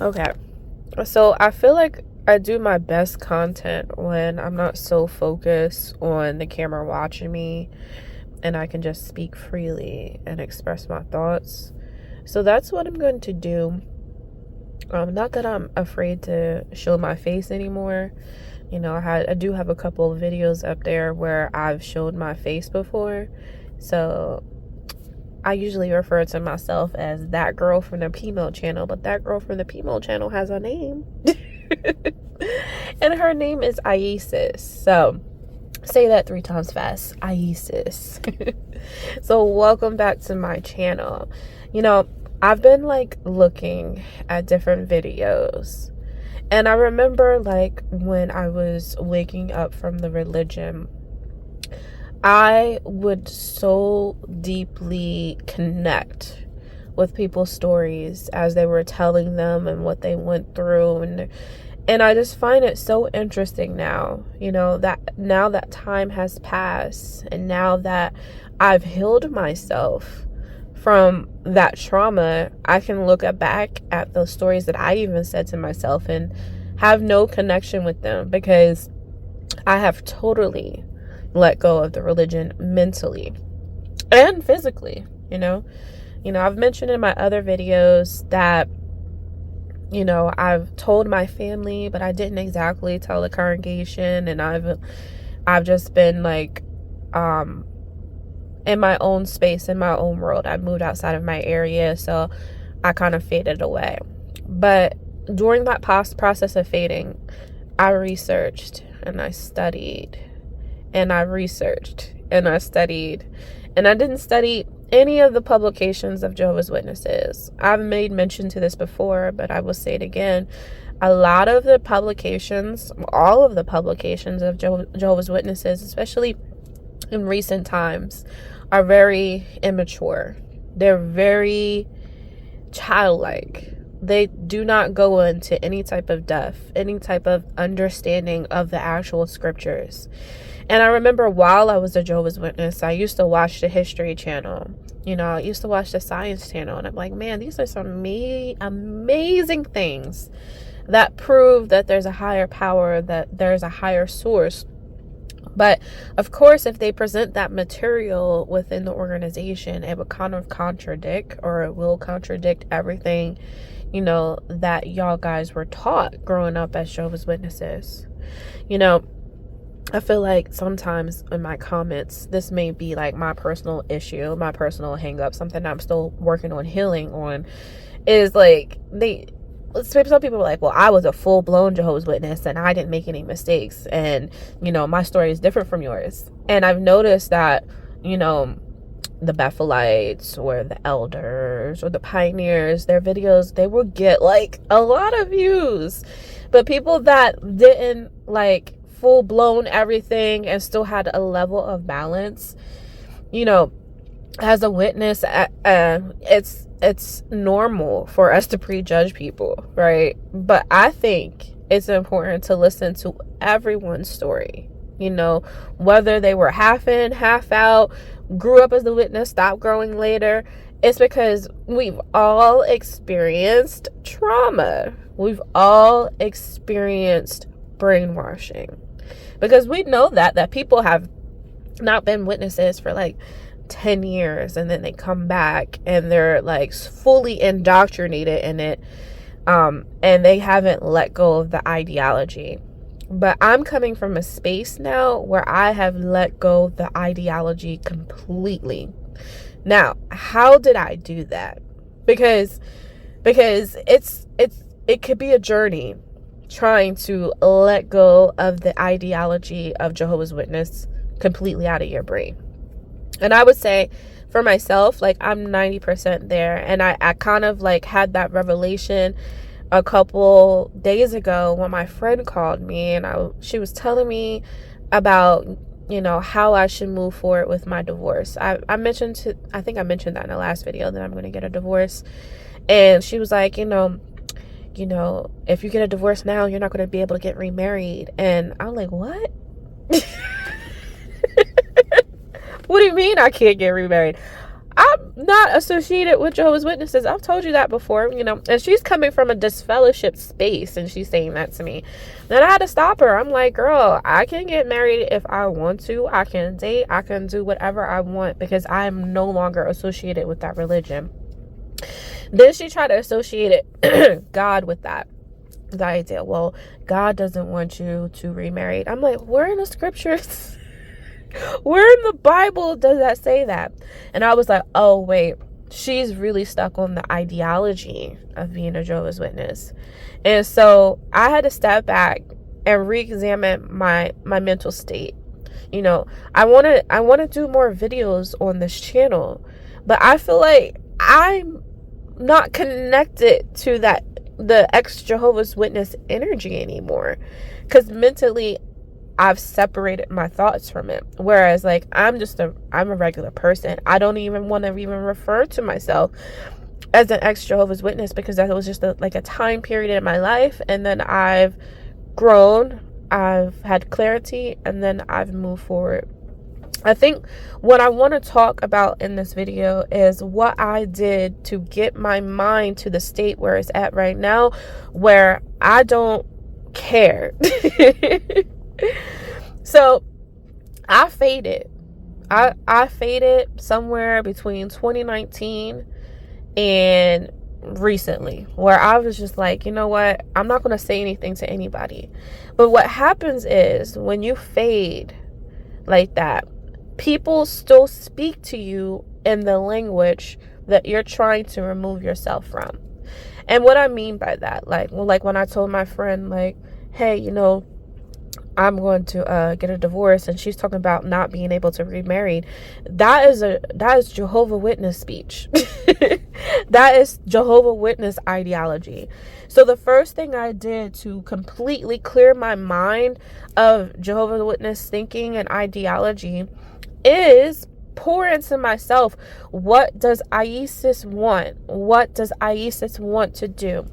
Okay. So I feel like I do my best content when I'm not so focused on the camera watching me and I can just speak freely and express my thoughts. So that's what I'm going to do. Not that I'm afraid to show my face anymore. I do have a couple of videos up there where I've showed my face before. So I usually refer to myself as that girl from the Pimo channel, but that girl from the Pimo channel has a name. And her name is Isis. So say that 3 times fast. Isis. So welcome back to my channel. I've been looking at different videos, and I remember when I was waking up from the religion, I would so deeply connect with people's stories as they were telling them and what they went through, and I just find it so interesting now, that now that time has passed and now that I've healed myself from that trauma, I can look back at those stories that I even said to myself and have no connection with them because I have totally let go of the religion mentally and physically. I've mentioned in my other videos that I've told my family, but I didn't exactly tell the congregation, and I've just been in my own space, in my own world. I moved outside of my area, so I kind of faded away. But during that process of fading, I researched and I studied and I researched and I studied, and I didn't study any of the publications of Jehovah's Witnesses. I've made mention to this before, but I will say it again. A lot of the publications, all of the publications of Jehovah's Witnesses, especially in recent times, are very immature. They're very childlike. They do not go into any type of depth, any type of understanding of the actual scriptures. And I remember while I was a Jehovah's Witness, I used to watch the History Channel. I used to watch the Science Channel. And I'm like, man, these are some amazing things that prove that there's a higher power, that there's a higher source. But of course, if they present that material within the organization, it would kind of contradict, or it will contradict everything, that y'all guys were taught growing up as Jehovah's Witnesses. I feel like sometimes in my comments, this may be my personal issue, my personal hang up, something I'm still working on healing on, is some people are like, well, I was a full-blown Jehovah's Witness and I didn't make any mistakes, and my story is different from yours. And I've noticed that the Bethelites or the elders or the pioneers, their videos, they will get a lot of views, but people that didn't full-blown everything and still had a level of balance, as a witness, it's normal for us to prejudge people, right? But I think it's important to listen to everyone's story, whether they were half in, half out, grew up as a witness, stopped growing later. It's because we've all experienced trauma. We've all experienced brainwashing, because we know that people have not been witnesses for 10 years and then they come back and they're fully indoctrinated in it, and they haven't let go of the ideology. But I'm coming from a space now where I have let go of the ideology completely. Now, how did I do that? Because it could be a journey trying to let go of the ideology of Jehovah's Witness completely out of your brain. And I would say for myself, I'm 90% there. And I kind of had that revelation a couple days ago when my friend called me, and she was telling me about, how I should move forward with my divorce. I think I mentioned that in the last video, that I'm going to get a divorce. And she was like, if you get a divorce now, you're not going to be able to get remarried. And I'm like, what? What do you mean I can't get remarried? I'm not associated with Jehovah's Witnesses. I've told you that before, and she's coming from a disfellowship space and she's saying that to me. Then I had to stop her. I'm like, girl, I can get married if I want to. I can date. I can do whatever I want because I'm no longer associated with that religion. Then she tried to associate God with that. The idea, well, God doesn't want you to remarry. I'm like, where in the scriptures, where in the Bible does that say that? And I was like, oh wait, she's really stuck on the ideology of being a Jehovah's Witness. And so I had to step back and re-examine my mental state. I want to do more videos on this channel, but I feel like I'm not connected to the ex-Jehovah's Witness energy anymore, because mentally I've separated my thoughts from it. Whereas like I'm a regular person. I don't even want to even refer to myself as an ex-Jehovah's Witness, because that was just a time period in my life, and then I've grown, I've had clarity, and then I've moved forward. I think what I want to talk about in this video is what I did to get my mind to the state where it's at right now, where I don't care. So I faded. I faded somewhere between 2019 and recently, where I was just like, you know what? I'm not going to say anything to anybody. But what happens is when you fade like that, people still speak to you in the language that you're trying to remove yourself from. And what I mean by that, like when I told my friend, like, hey, I'm going to get a divorce, and she's talking about not being able to remarry. That is Jehovah Witness speech. That is Jehovah Witness ideology. So the first thing I did to completely clear my mind of Jehovah Witness thinking and ideology is pour into myself, what does Isis want? What does Isis want to do?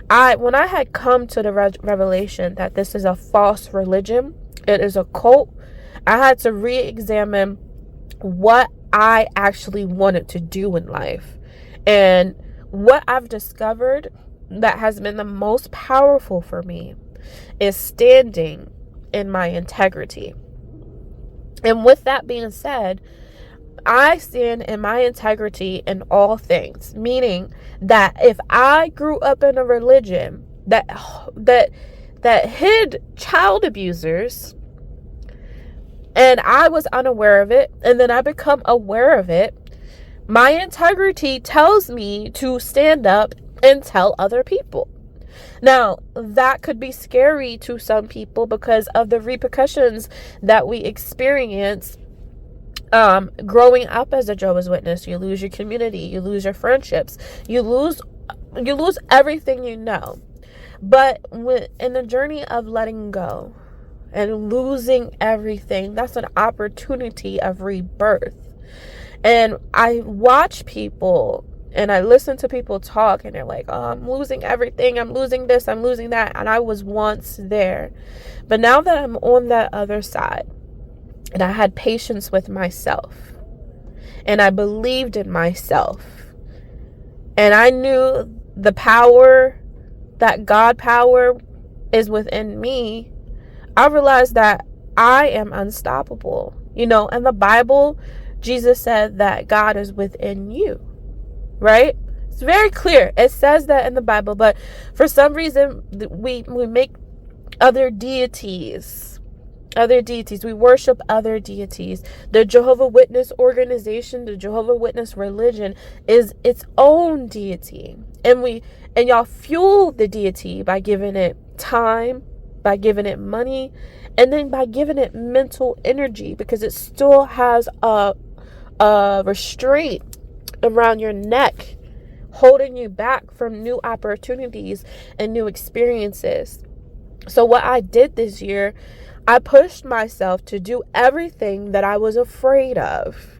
When I had come to the revelation that this is a false religion, it is a cult, I had to re-examine what I actually wanted to do in life. And what I've discovered that has been the most powerful for me is standing in my integrity. And with that being said, I stand in my integrity in all things, meaning that if I grew up in a religion that hid child abusers, and I was unaware of it, and then I become aware of it, my integrity tells me to stand up and tell other people. Now, that could be scary to some people because of the repercussions that we experience growing up as a Jehovah's Witness. You lose your community, you lose your friendships, you lose everything you know. But in the journey of letting go and losing everything, that's an opportunity of rebirth. And I watch people and I listen to people talk, and they're like, oh, I'm losing everything, I'm losing this, I'm losing that. And I was once there. But now that I'm on that other side, and I had patience with myself, and I believed in myself, and I knew the power, that God power is within me, I realized that I am unstoppable. In the Bible, Jesus said that God is within you, right? It's very clear. It says that in the Bible, but for some reason, we make other deities. We worship other deities. The Jehovah Witness organization, the Jehovah Witness religion is its own deity. And y'all fuel the deity by giving it time, by giving it money, and then by giving it mental energy, because it still has a restraint around your neck, holding you back from new opportunities and new experiences. So what I did this year, I pushed myself to do everything that I was afraid of.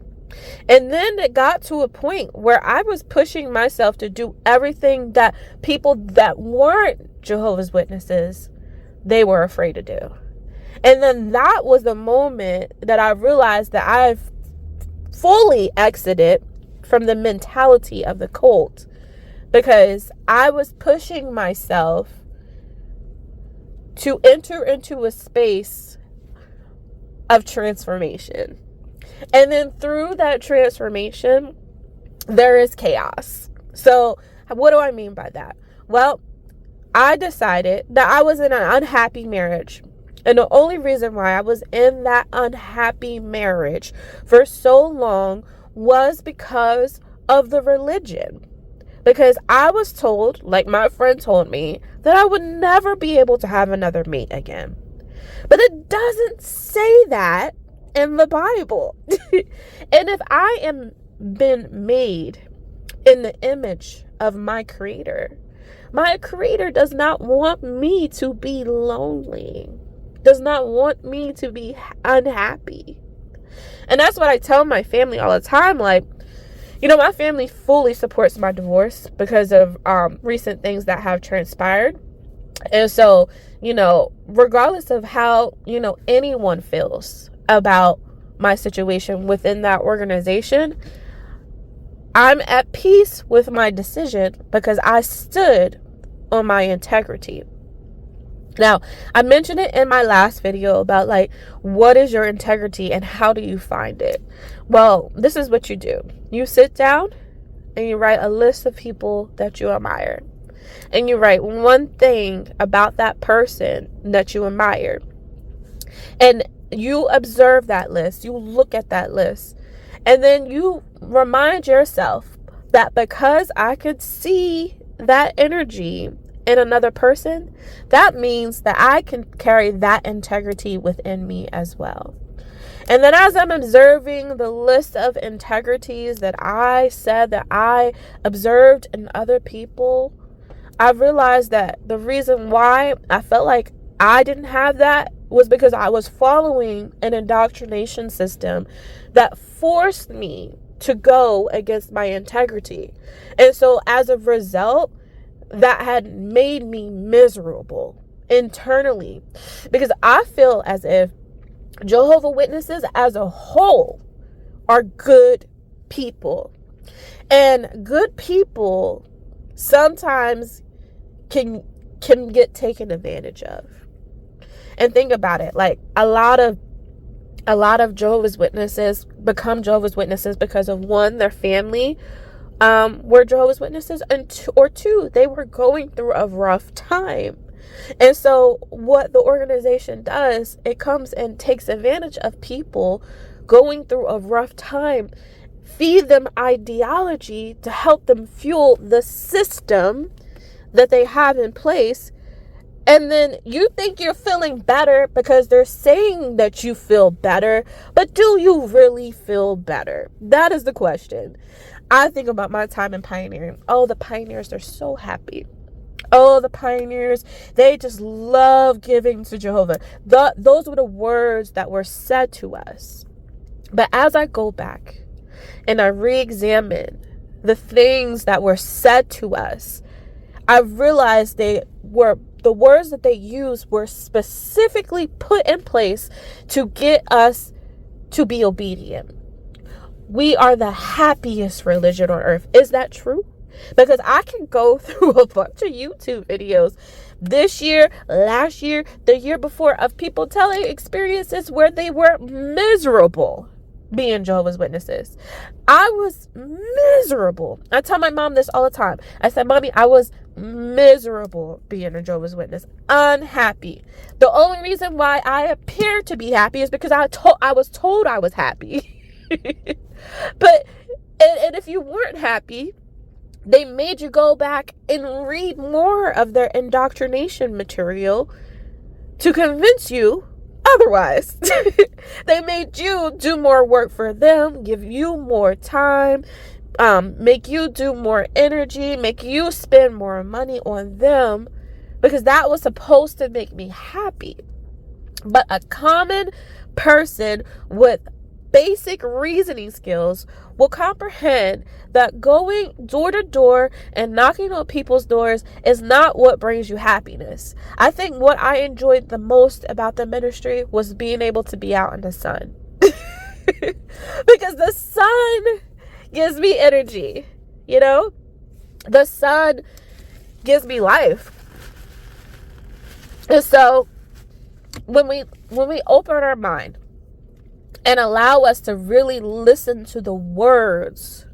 And then it got to a point where I was pushing myself to do everything that people that weren't Jehovah's Witnesses, they were afraid to do. And then that was the moment that I realized that I've fully exited from the mentality of the cult, because I was pushing myself to enter into a space of transformation. And then through that transformation, there is chaos. So what do I mean by that? Well, I decided that I was in an unhappy marriage. And the only reason why I was in that unhappy marriage for so long was because of the religion. Because I was told, like my friend told me, that I would never be able to have another mate again. But it doesn't say that in the Bible. And if I am been made in the image of my Creator does not want me to be lonely, does not want me to be unhappy. And that's what I tell my family all the time. Like, my family fully supports my divorce because of recent things that have transpired. And so, regardless of how, anyone feels about my situation within that organization, I'm at peace with my decision because I stood on my integrity. Now, I mentioned it in my last video about what is your integrity and how do you find it? Well, this is what you do. You sit down and you write a list of people that you admire. And you write one thing about that person that you admire. And you observe that list. You look at that list. And then you remind yourself that because I could see that energy in another person, that means that I can carry that integrity within me as well. And then as I'm observing the list of integrities that I said that I observed in other people, I realized that the reason why I felt like I didn't have that was because I was following an indoctrination system that forced me to go against my integrity. And so as a result, that had made me miserable internally, because I feel as if Jehovah's Witnesses as a whole are good people. And good people sometimes can get taken advantage of. And think about it, a lot of Jehovah's Witnesses become Jehovah's Witnesses because of, one, their family were Jehovah's Witnesses, and two, they were going through a rough time. And so what the organization does, it comes and takes advantage of people going through a rough time, feed them ideology to help them fuel the system that they have in place. And then you think you're feeling better because they're saying that you feel better, but do you really feel better? That is the question. I think about my time in pioneering. Oh, the pioneers are so happy. Oh, the pioneers, they just love giving to Jehovah. Those were the words that were said to us. But as I go back and I re-examine the things that were said to us, I realized the words that they used were specifically put in place to get us to be obedient. We are the happiest religion on earth. Is that true? Because I can go through a bunch of YouTube videos this year, last year, the year before, of people telling experiences where they were miserable being Jehovah's Witnesses. I was miserable. I tell my mom this all the time. I said, Mommy, I was miserable being a Jehovah's Witness, unhappy. The only reason why I appeared to be happy is because I was told I was happy. But and if you weren't happy, they made you go back and read more of their indoctrination material to convince you otherwise. They made you do more work for them, give you more time, make you do more energy, make you spend more money on them, because that was supposed to make me happy. But a common person with basic reasoning skills will comprehend that going door to door and knocking on people's doors is not what brings you happiness. I think what I enjoyed the most about the ministry was being able to be out in the sun. Because the sun, gives me energy. You know, the sun gives me life. And so when we open our mind and allow us to really listen to the words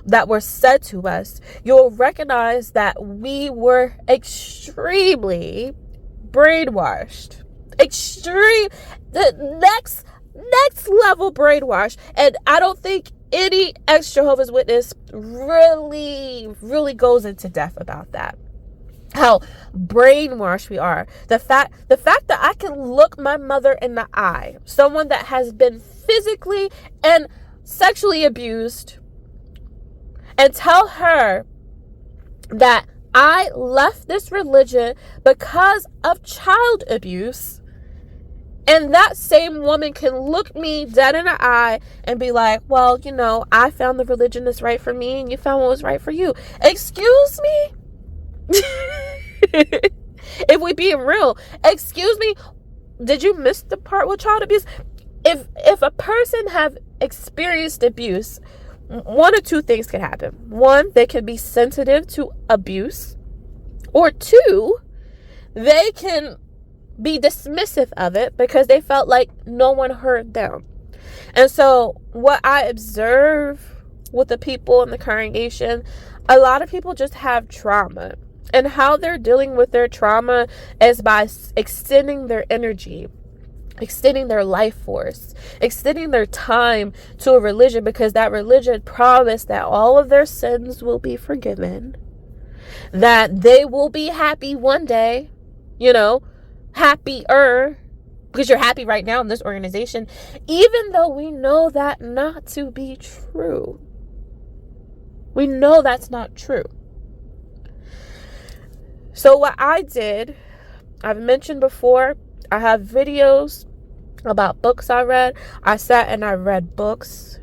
that were said to us, you'll recognize that we were extremely brainwashed. The next level brainwashed. And I don't think any ex-Jehovah's Witness really goes into depth about that. How brainwashed we are. The fact that I can look my mother in the eye, someone that has been physically and sexually abused, and tell her that I left this religion because of child abuse, and that same woman can look me dead in the eye and be like, well, you know, I found the religion that's right for me and you found what was right for you. Excuse me? If we being real, excuse me, did you miss the part with child abuse? If a person have experienced abuse, one or two things can happen. One, they can be sensitive to abuse, or two, they can be dismissive of it because they felt like no one heard them. And so what I observe with the people in the congregation, a lot of people just have trauma, and how they're dealing with their trauma is by extending their energy, extending their life force, extending their time to a religion, because that religion promised that all of their sins will be forgiven, that they will be happy one day, you know, happier, because you're happy right now in this organization, even though we know that not to be true. We know that's not true. So what I did, I've mentioned before, I have videos about books I read. I sat and I read books.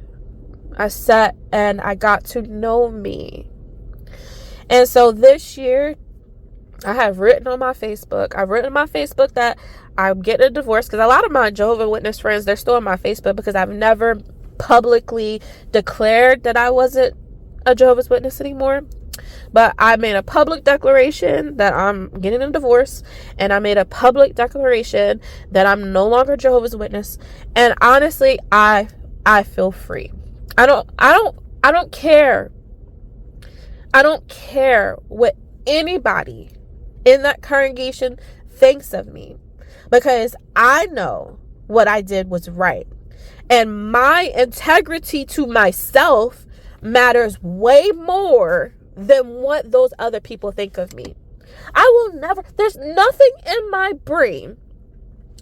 I sat and I got to know me. And so this year, I have written on my Facebook. I've written on my Facebook that I'm getting a divorce, because a lot of my Jehovah's Witness friends, they're still on my Facebook because I've never publicly declared that I wasn't a Jehovah's Witness anymore. But I made a public declaration that I'm getting a divorce, and I made a public declaration that I'm no longer Jehovah's Witness. And honestly, I feel free. I don't care. I don't care what anybody in that congregation thinks of me, because I know what I did was right. And my integrity to myself matters way more than what those other people think of me. There's nothing in my brain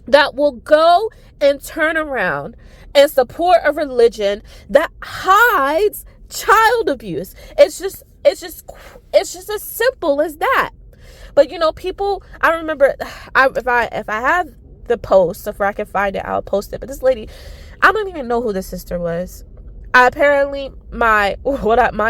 that will go and turn around and support a religion that hides child abuse. It's just as simple as that. But you know, people, I remember, if I have the post, if I can find it, I'll post it. But this lady, I don't even know who the sister was. Apparently my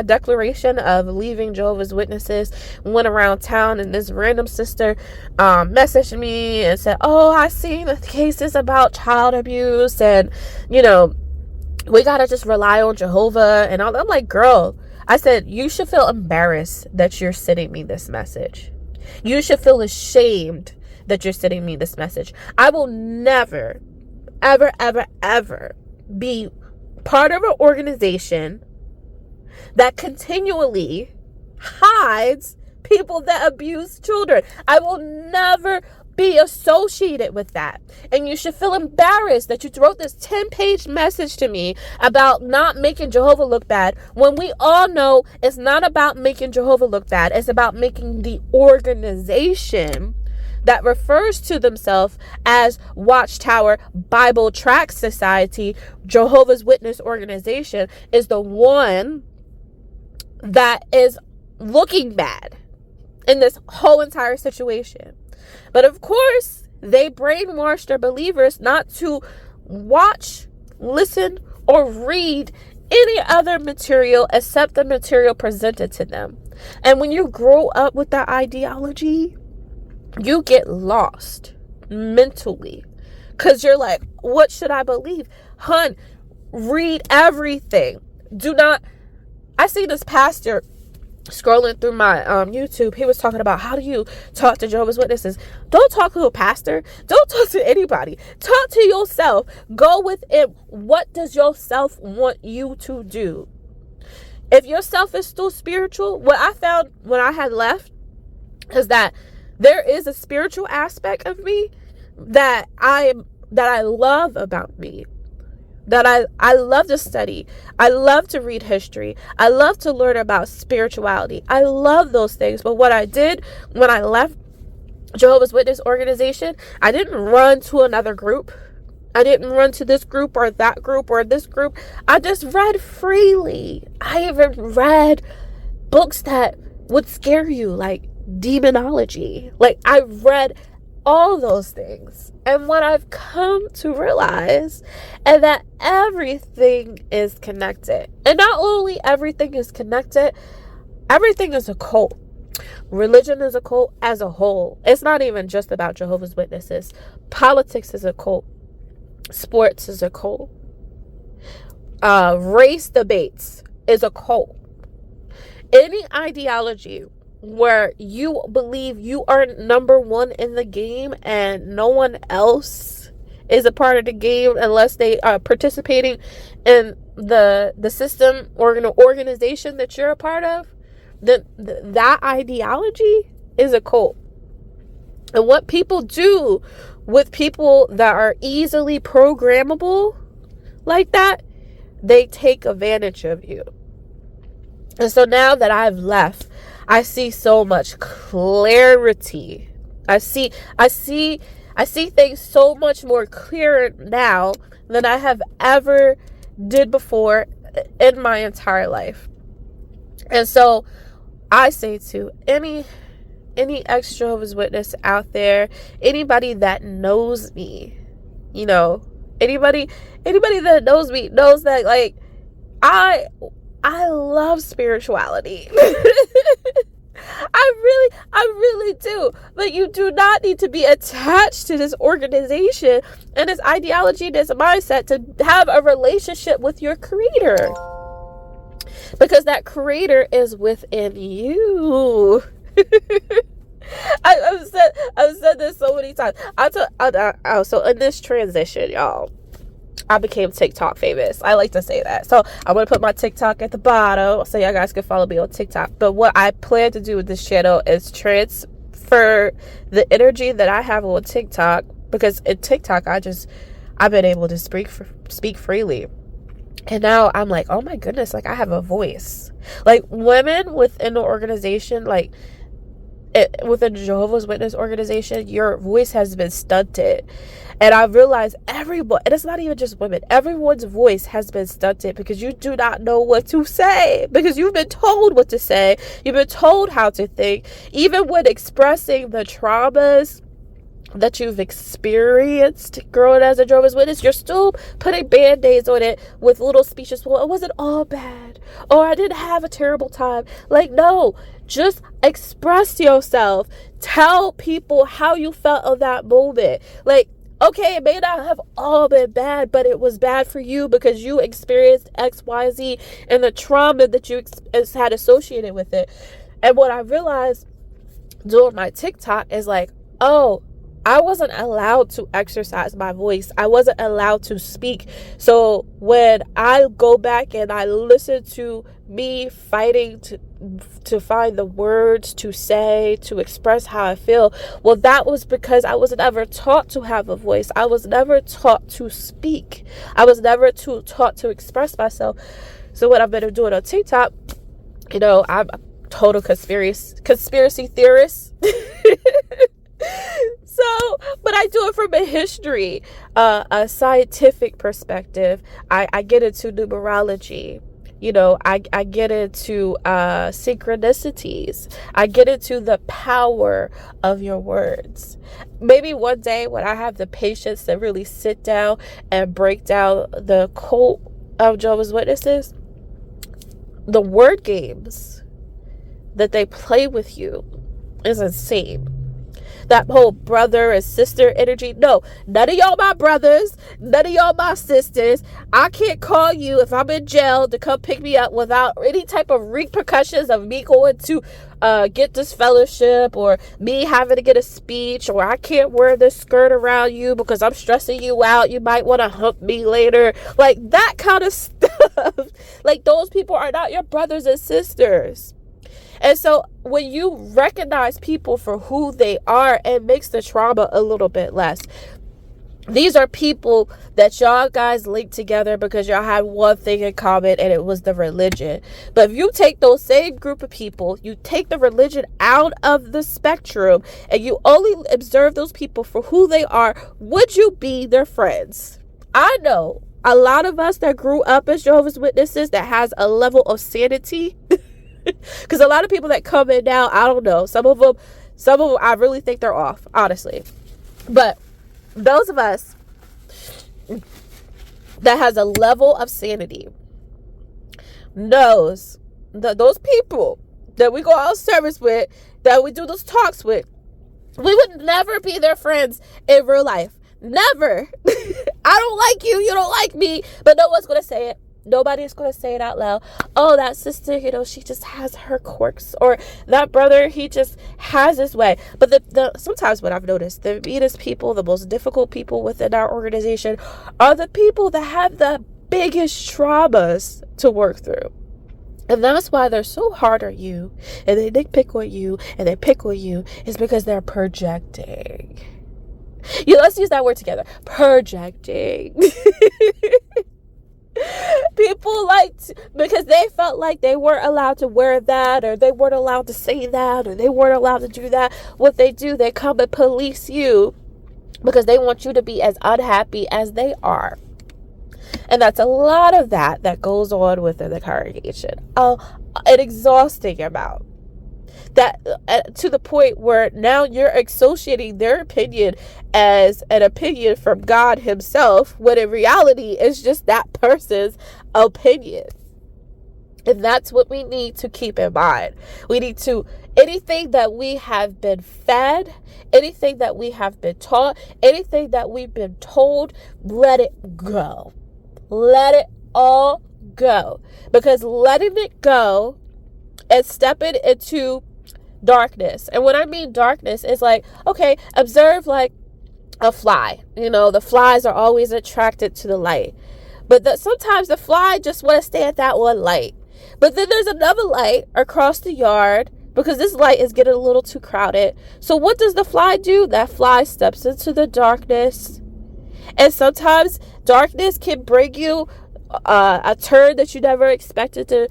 declaration of leaving Jehovah's Witnesses went around town, and this random sister messaged me and said, oh, I seen the cases about child abuse, and you know, we gotta just rely on Jehovah and all. I'm like, girl, I said, you should feel embarrassed that you're sending me this message. You should feel ashamed that you're sending me this message. I will never, ever, ever, ever be part of an organization that continually hides people that abuse children. I will never be associated with that. And you should feel embarrassed that you wrote this 10-page message to me about not making Jehovah look bad, when we all know it's not about making Jehovah look bad. It's about making the organization that refers to themselves as Watchtower Bible Tract Society, Jehovah's Witness organization, is the one that is looking bad in this whole entire situation. But of course, they brainwashed their believers not to watch, listen, or read any other material except the material presented to them. And when you grow up with that ideology, you get lost mentally, because you're like, what should I believe? Hun, read everything. Do not I see this pastor scrolling through my YouTube. He was talking about, how do you talk to Jehovah's Witnesses? Don't talk to a pastor. Don't talk to anybody. Talk to yourself. Go within. What does yourself want you to do? If yourself is still spiritual, what I found when I had left is that there is a spiritual aspect of me that I love about me. That I love to study. I love to read history. I love to learn about spirituality. I love those things. But what I did when I left Jehovah's Witness organization, I didn't run to another group. I didn't run to this group or that group or this group. I just read freely. I even read books that would scare you, like demonology. Like, I read all those things. And what I've come to realize is that everything is connected. And not only everything is connected, everything is a cult. Religion is a cult as a whole. It's not even just about Jehovah's Witnesses. Politics is a cult. Sports is a cult. Race debates is a cult. Any ideology where you believe you are number one in the game and no one else is a part of the game unless they are participating in the system or in an organization that you're a part of, then that ideology is a cult. And what people do with people that are easily programmable like that, they take advantage of you. And so now that I've left, I see so much clarity. I see things so much more clearer now than I have ever did before in my entire life. And so I say to any ex-Jehovah's Witness out there, anybody that knows me, you know, anybody that knows me knows that, like, I love spirituality. I really do. But you do not need to be attached to this organization and this ideology and this mindset to have a relationship with your creator. Because that creator is within you. I've said this so many times. So in this transition, y'all, I became TikTok famous. I like to say that. So I'm going to put my TikTok at the bottom so y'all guys can follow me on TikTok. But what I plan to do with this channel is transfer the energy that I have on TikTok, because in TikTok I've been able to speak freely. And now I'm like, oh my goodness, like I have a voice. Like women within the organization, like within the Jehovah's Witness organization, your voice has been stunted. And I realized and it's not even just women, everyone's voice has been stunted because you do not know what to say, because you've been told what to say, you've been told how to think. Even when expressing the traumas that you've experienced growing as a Jehovah's Witness, you're still putting band-aids on it with little speeches. Well, it wasn't all bad, or I didn't have a terrible time. Like, no, just express yourself. Tell people how you felt of that moment. Like, okay, it may not have all been bad, but it was bad for you because you experienced X, Y, Z and the trauma that you had associated with it. And what I realized doing my TikTok is like, oh, I wasn't allowed to exercise my voice. I wasn't allowed to speak. So when I go back and I listen to me fighting to find the words to say, to express how I feel, well, that was because I was never taught to have a voice. I was never taught to speak. I was never taught to express myself. So what I've been doing on TikTok, you know, I'm a total conspiracy theorist. So, but I do it from a history, a scientific perspective. I get into numerology. You know, I get into synchronicities. I get into the power of your words. Maybe one day when I have the patience to really sit down and break down the cult of Jehovah's Witnesses, the word games that they play with you is insane. That whole brother and sister energy. No, none of y'all my brothers. None of y'all my sisters. I can't call you if I'm in jail to come pick me up without any type of repercussions of me going to get this fellowship, or me having to get a speech, or I can't wear this skirt around you because I'm stressing you out. You might want to hump me later. Like that kind of stuff. Like those people are not your brothers and sisters. And so when you recognize people for who they are, it makes the trauma a little bit less. These are people that y'all guys linked together because y'all had one thing in common, and it was the religion. But if you take those same group of people, you take the religion out of the spectrum, and you only observe those people for who they are, would you be their friends? I know a lot of us that grew up as Jehovah's Witnesses that has a level of sanity. Because a lot of people that come in now, I don't know. Some of them, I really think they're off, honestly. But those of us that has a level of sanity knows that those people that we go out service with, that we do those talks with, we would never be their friends in real life. Never. I don't like you. You don't like me. But no one's going to say it. Nobody's going to say it out loud. Oh, that sister, she just has her quirks. Or that brother, he just has his way. But the sometimes what I've noticed, the meanest people, the most difficult people within our organization are the people that have the biggest traumas to work through. And that's why they're so hard on you. And they pick on you. And they pick on you. Is because they're projecting. Let's use that word together. Projecting. People because they felt like they weren't allowed to wear that, or they weren't allowed to say that, or they weren't allowed to do that. What they do, they come and police you because they want you to be as unhappy as they are. And that's a lot of that goes on within the congregation. An exhausting amount. That to the point where now you're associating their opinion as an opinion from God himself, when in reality it's just that person's opinion. And that's what we need to keep in mind. We need to, anything that we have been fed, anything that we have been taught, anything that we've been told, let it go. Let it all go. Because letting it go and stepping into darkness. And when I mean darkness, it's like, okay, observe like a fly. The flies are always attracted to the light. But sometimes the fly just want to stay at that one light. But then there's another light across the yard because this light is getting a little too crowded. So what does the fly do? That fly steps into the darkness. And sometimes darkness can bring you a turn that you never expected to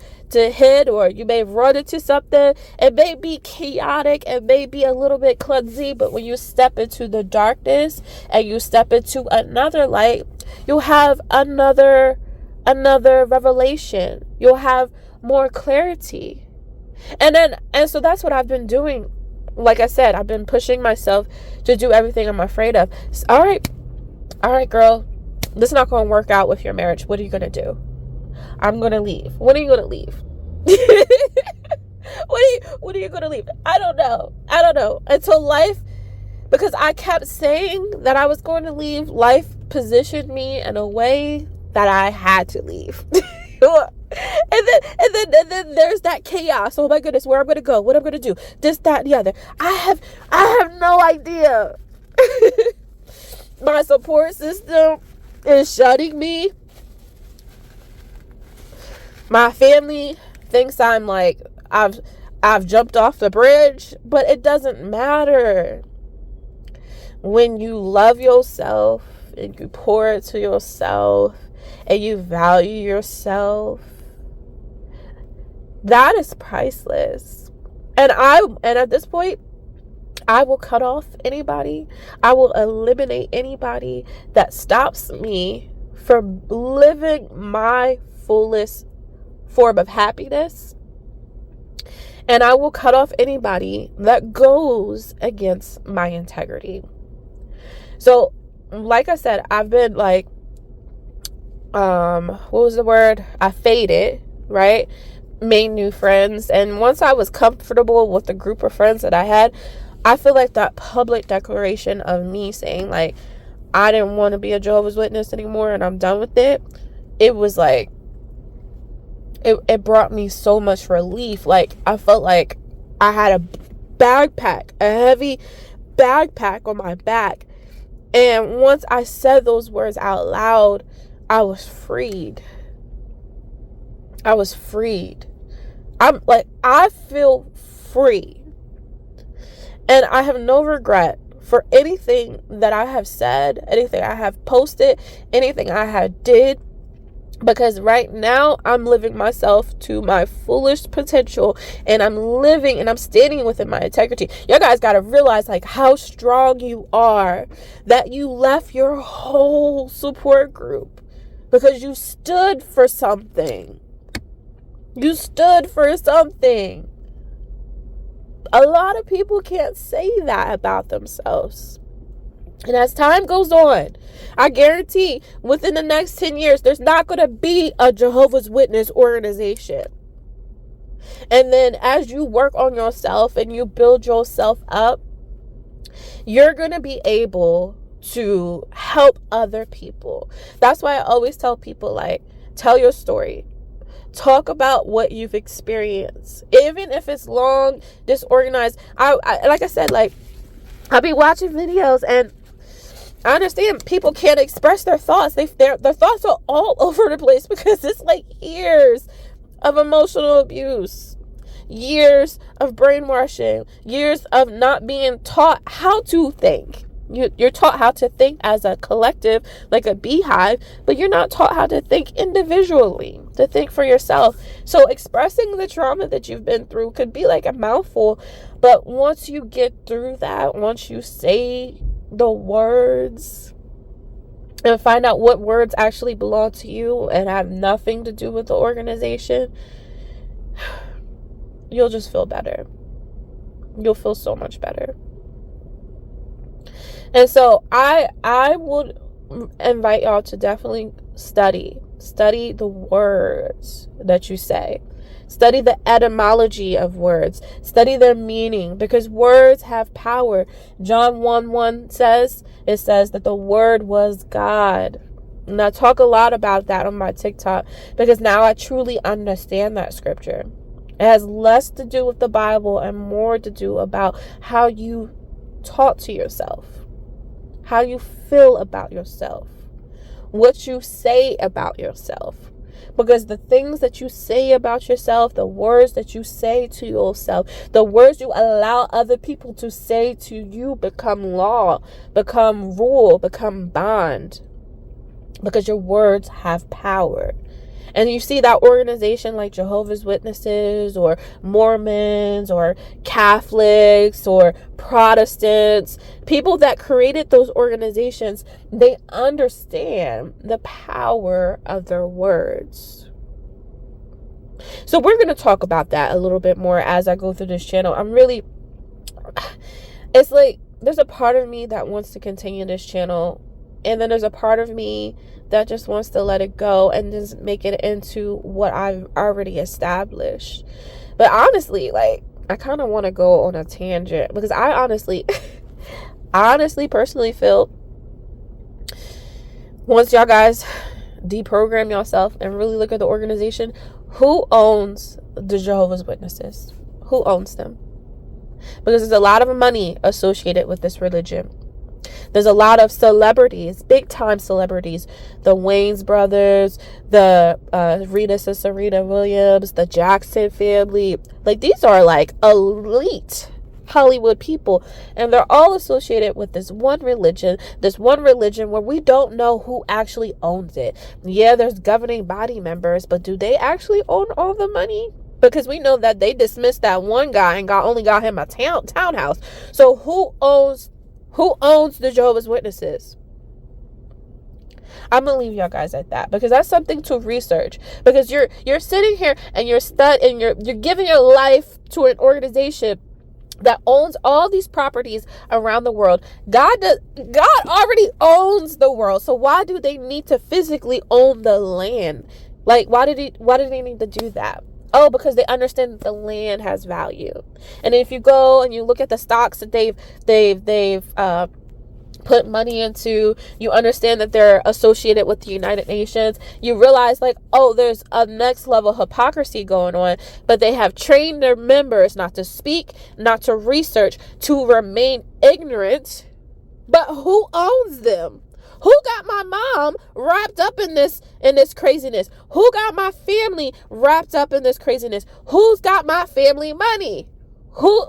hit, or you may run into something. It may be chaotic, it may be a little bit clumsy, but when you step into the darkness and you step into another light, you'll have another revelation. You'll have more clarity. And so that's what I've been doing. Like I said, I've been pushing myself to do everything I'm afraid of. All right, girl. This is not going to work out with your marriage. What are you going to do? I'm going to leave. When are you going to leave? When are you going to leave? I don't know. Until life, because I kept saying that I was going to leave, life positioned me in a way that I had to leave. And then there's that chaos. Oh my goodness, where I'm going to go, what I'm going to do, this, that, and the other. I have no idea. My support system is shutting me. My family thinks I'm like I've jumped off the bridge, but it doesn't matter. When you love yourself and you pour it to yourself and you value yourself, that is priceless. And at this point, I will cut off anybody. I will eliminate anybody that stops me from living my fullest form of happiness. And I will cut off anybody that goes against my integrity. So, like I said, I've been like, what was the word? I faded, right? Made new friends. And once I was comfortable with the group of friends that I had, I feel like that public declaration of me saying like I didn't want to be a Jehovah's Witness anymore and I'm done with it, it was like it brought me so much relief. Like I felt like I had a heavy backpack on my back, and once I said those words out loud, I was freed. I feel free, and I have no regret for anything that I have said, anything I have posted, anything I have did. Because right now I'm living myself to my fullest potential, and I'm living and I'm standing within my integrity. You guys got to realize like how strong you are, that you left your whole support group because you stood for something. You stood for something. A lot of people can't say that about themselves. And as time goes on, I guarantee within the next 10 years, there's not going to be a Jehovah's Witness organization. And then as you work on yourself and you build yourself up, you're going to be able to help other people. That's why I always tell people, like, tell your story. Talk about what you've experienced. Even if it's long, disorganized. I like I said, like, I'll be watching videos and I understand people can't express their thoughts. Their thoughts are all over the place because it's like years of emotional abuse, years of brainwashing, years of not being taught how to think. You're taught how to think as a collective, like a beehive, but you're not taught how to think individually, to think for yourself. So expressing the trauma that you've been through could be like a mouthful, but once you get through that, once you say the words and find out what words actually belong to you and have nothing to do with the organization, you'll just feel better. You'll feel so much better. And so I would invite y'all to definitely study the words that you say. Study the etymology of words. Study their meaning, because words have power. John 1:1 says that the word was God. And I talk a lot about that on my TikTok because now I truly understand that scripture. It has less to do with the Bible and more to do about how you talk to yourself, how you feel about yourself, what you say about yourself. Because the things that you say about yourself, the words that you say to yourself, the words you allow other people to say to you become law, become rule, become bond. Because your words have power. And you see that organization like Jehovah's Witnesses or Mormons or Catholics or Protestants, people that created those organizations, they understand the power of their words. So we're going to talk about that a little bit more as I go through this channel. It's like there's a part of me that wants to continue this channel, and then there's a part of me that just wants to let it go and just make it into what I've already established. But honestly, like, I kind of want to go on a tangent because I honestly personally feel once y'all guys deprogram yourself and really look at the organization, who owns the Jehovah's Witnesses? Who owns them? Because there's a lot of money associated with this religion. There's a lot of celebrities, big time celebrities, the Wayans brothers, the Serena Williams, the Jackson family. Like, these are like elite Hollywood people, and they're all associated with this one religion where we don't know who actually owns it. Yeah, there's governing body members, but do they actually own all the money? Because we know that they dismissed that one guy and only got him a townhouse. So who owns the Jehovah's Witnesses? I'm gonna leave y'all guys at that because that's something to research. Because you're sitting here and you're giving your life to an organization that owns all these properties around the world. God already owns the world. So why do they need to physically own the land? Like, why did they need to do that? Oh, because they understand that the land has value. And if you go and you look at the stocks that they've put money into, you understand that they're associated with the United Nations, you realize like, oh, there's a next level hypocrisy going on, but they have trained their members not to speak, not to research, to remain ignorant. But who owns them? Who got my mom wrapped up in this craziness? Who got my family wrapped up in this craziness? Who's got my family money? Who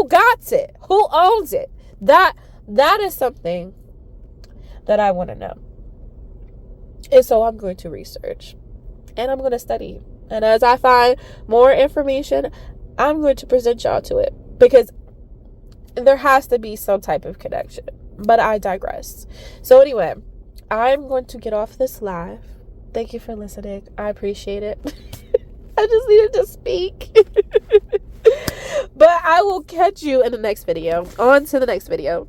got it? Who owns it? That is something that I want to know. And so I'm going to research and I'm going to study. And as I find more information, I'm going to present y'all to it, because there has to be some type of connection. But I digress. So anyway, I'm going to get off this live. Thank you for listening. I appreciate it. I just needed to speak. But I will catch you in the next video. On to the next video.